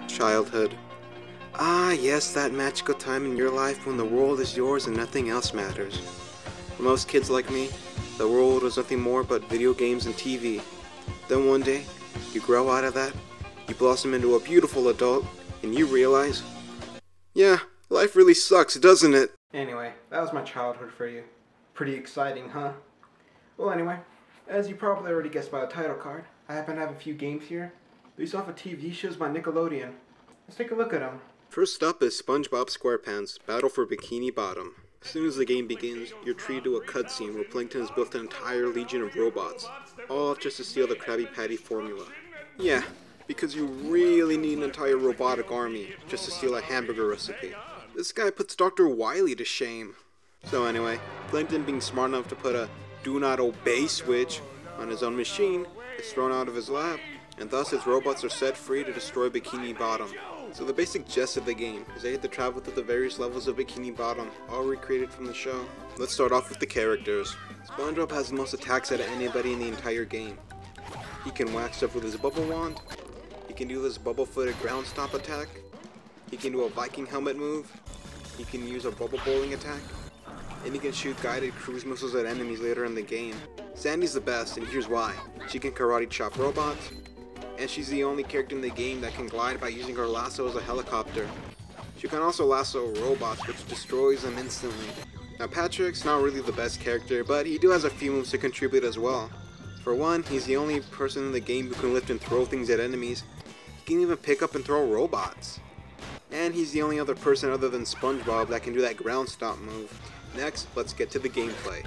Childhood. Ah, yes, that magical time in your life when the world is yours and nothing else matters. For most kids like me, the world was nothing more but video games and TV. Then one day, you grow out of that, you blossom into a beautiful adult, and you realize, yeah, life really sucks, doesn't it? Anyway, that was my childhood for you. Pretty exciting, huh? Well, anyway, as you probably already guessed by the title card, I happen to have a few games here, based off of TV shows by Nickelodeon. Let's take a look at them. First up is SpongeBob Squarepants, Battle for Bikini Bottom. As soon as the game begins, you're treated to a cutscene where Plankton has built an entire legion of robots, all just to steal the Krabby Patty formula. Yeah, because you really need an entire robotic army just to steal a hamburger recipe. This guy puts Dr. Wily to shame. So anyway, Plankton, being smart enough to put a do not obey switch on his own machine, is thrown out of his lab, and thus his robots are set free to destroy Bikini Bottom. So the basic gist of the game is they have to travel through the various levels of Bikini Bottom, all recreated from the show. Let's start off with the characters. SpongeBob has the most attacks out of anybody in the entire game. He can whack stuff with his bubble wand, he can do this bubble-footed ground stomp attack, he can do a Viking helmet move, he can use a bubble bowling attack, and he can shoot guided cruise missiles at enemies later in the game. Sandy's the best, and here's why. She can karate chop robots, and she's the only character in the game that can glide by using her lasso as a helicopter. She can also lasso robots, which destroys them instantly. Now Patrick's not really the best character, but he has a few moves to contribute as well. For one, he's the only person in the game who can lift and throw things at enemies. He can even pick up and throw robots. And he's the only other person other than SpongeBob that can do that ground stomp move. Next, let's get to the gameplay.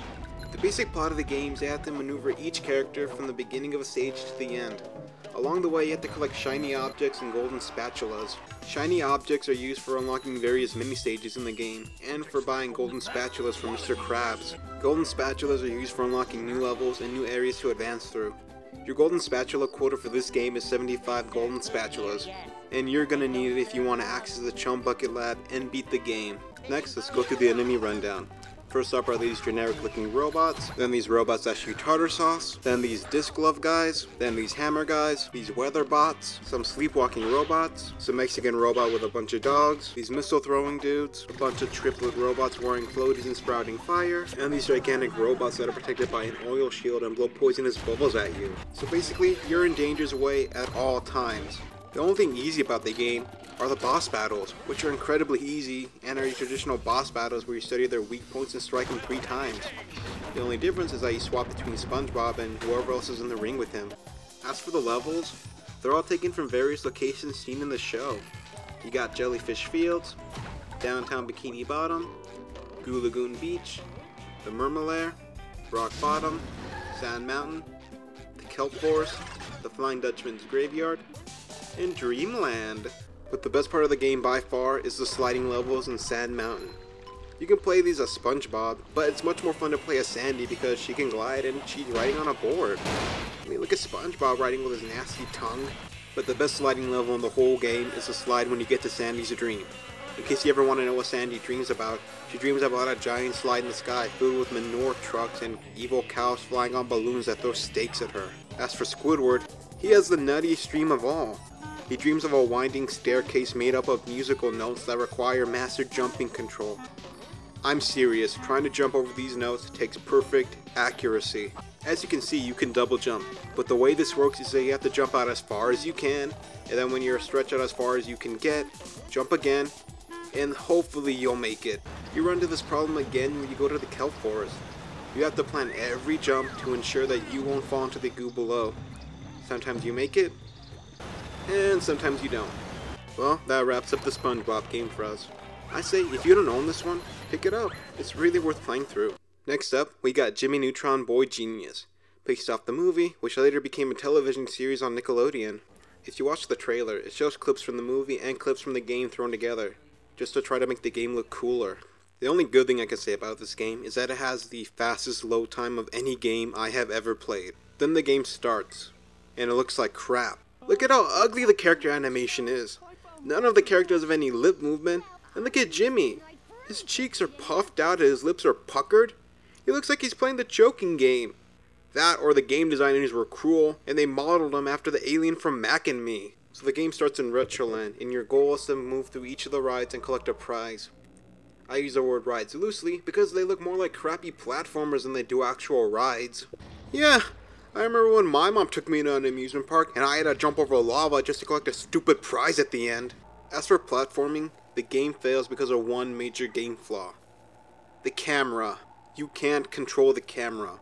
The basic plot of the game is you have to maneuver each character from the beginning of a stage to the end. Along the way, you have to collect shiny objects and golden spatulas. Shiny objects are used for unlocking various mini-stages in the game, and for buying golden spatulas from Mr. Krabs. Golden spatulas are used for unlocking new levels and new areas to advance through. Your golden spatula quota for this game is 75 golden spatulas, and you're gonna need it if you want to access the Chum Bucket Lab and beat the game. Next, let's go through the enemy rundown. First up are these generic looking robots, then these robots that shoot tartar sauce, then these disc glove guys, then these hammer guys, these weather bots, some sleepwalking robots, some Mexican robot with a bunch of dogs, these missile throwing dudes, a bunch of triplet robots wearing floaties and sprouting fire, and these gigantic robots that are protected by an oil shield and blow poisonous bubbles at you. So basically, you're in danger's way at all times. The only thing easy about the game are the boss battles, which are incredibly easy and are your traditional boss battles where you study their weak points and strike them 3 times. The only difference is that you swap between SpongeBob and whoever else is in the ring with him. As for the levels, they're all taken from various locations seen in the show. You got Jellyfish Fields, Downtown Bikini Bottom, Goo Lagoon Beach, the Mermalair, Rock Bottom, Sand Mountain, the Kelp Forest, the Flying Dutchman's Graveyard, and Dreamland. But the best part of the game by far is the sliding levels in Sand Mountain. You can play these as SpongeBob, but it's much more fun to play as Sandy because she can glide and she's riding on a board. I mean, look at SpongeBob riding with his nasty tongue. But the best sliding level in the whole game is the slide when you get to Sandy's dream. In case you ever want to know what Sandy dreams about, she dreams about a giant slide in the sky filled with manure trucks and evil cows flying on balloons that throw stakes at her. As for Squidward, he has the nuttiest dream of all. He dreams of a winding staircase made up of musical notes that require master jumping control. I'm serious, trying to jump over these notes takes perfect accuracy. As you can see, you can double jump, but the way this works is that you have to jump out as far as you can, and then when you're stretched out as far as you can get, jump again, and hopefully you'll make it. You run into this problem again when you go to the Kelp Forest. You have to plan every jump to ensure that you won't fall into the goo below. Sometimes you make it, and sometimes you don't. Well, that wraps up the SpongeBob game for us. I say, if you don't own this one, pick it up. It's really worth playing through. Next up, we got Jimmy Neutron Boy Genius, based off the movie, which later became a television series on Nickelodeon. If you watch the trailer, it shows clips from the movie and clips from the game thrown together, just to try to make the game look cooler. The only good thing I can say about this game is that it has the fastest load time of any game I have ever played. Then the game starts, and it looks like crap. Look at how ugly the character animation is. None of the characters have any lip movement. And look at Jimmy. His cheeks are puffed out and his lips are puckered. He looks like he's playing the choking game. That or the game designers were cruel and they modeled him after the alien from Mac and Me. So the game starts in Retroland, and your goal is to move through each of the rides and collect a prize. I use the word rides loosely because they look more like crappy platformers than they do actual rides. Yeah, I remember when my mom took me to an amusement park and I had to jump over lava just to collect a stupid prize at the end. As for platforming, the game fails because of one major game flaw. The camera. You can't control the camera.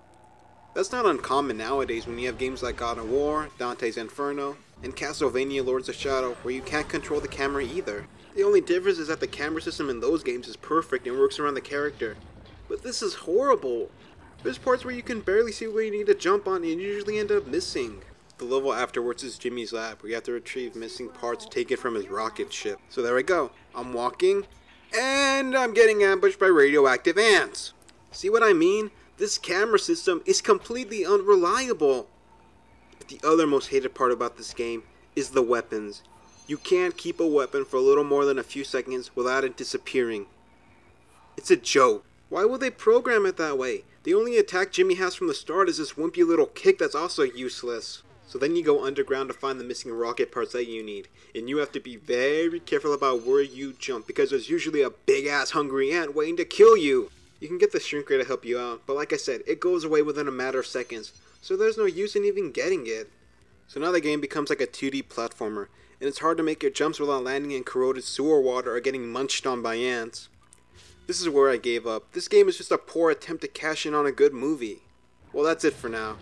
That's not uncommon nowadays when you have games like God of War, Dante's Inferno, and Castlevania Lords of Shadow where you can't control the camera either. The only difference is that the camera system in those games is perfect and works around the character. But this is horrible. There's parts where you can barely see where you need to jump on and you usually end up missing. The level afterwards is Jimmy's lab, where you have to retrieve missing parts taken from his rocket ship. So there I go. I'm walking, and I'm getting ambushed by radioactive ants. See what I mean? This camera system is completely unreliable. But the other most hated part about this game is the weapons. You can't keep a weapon for a little more than a few seconds without it disappearing. It's a joke. Why would they program it that way? The only attack Jimmy has from the start is this wimpy little kick that's also useless. So then you go underground to find the missing rocket parts that you need. And you have to be very careful about where you jump because there's usually a big ass hungry ant waiting to kill you. You can get the shrink ray to help you out, but like I said, it goes away within a matter of seconds. So there's no use in even getting it. So now the game becomes like a 2D platformer. And it's hard to make your jumps without landing in corroded sewer water or getting munched on by ants. This is where I gave up. This game is just a poor attempt to cash in on a good movie. Well, that's it for now.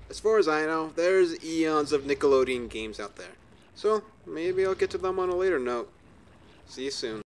As far as I know, there's eons of Nickelodeon games out there. So, maybe I'll get to them on a later note. See you soon.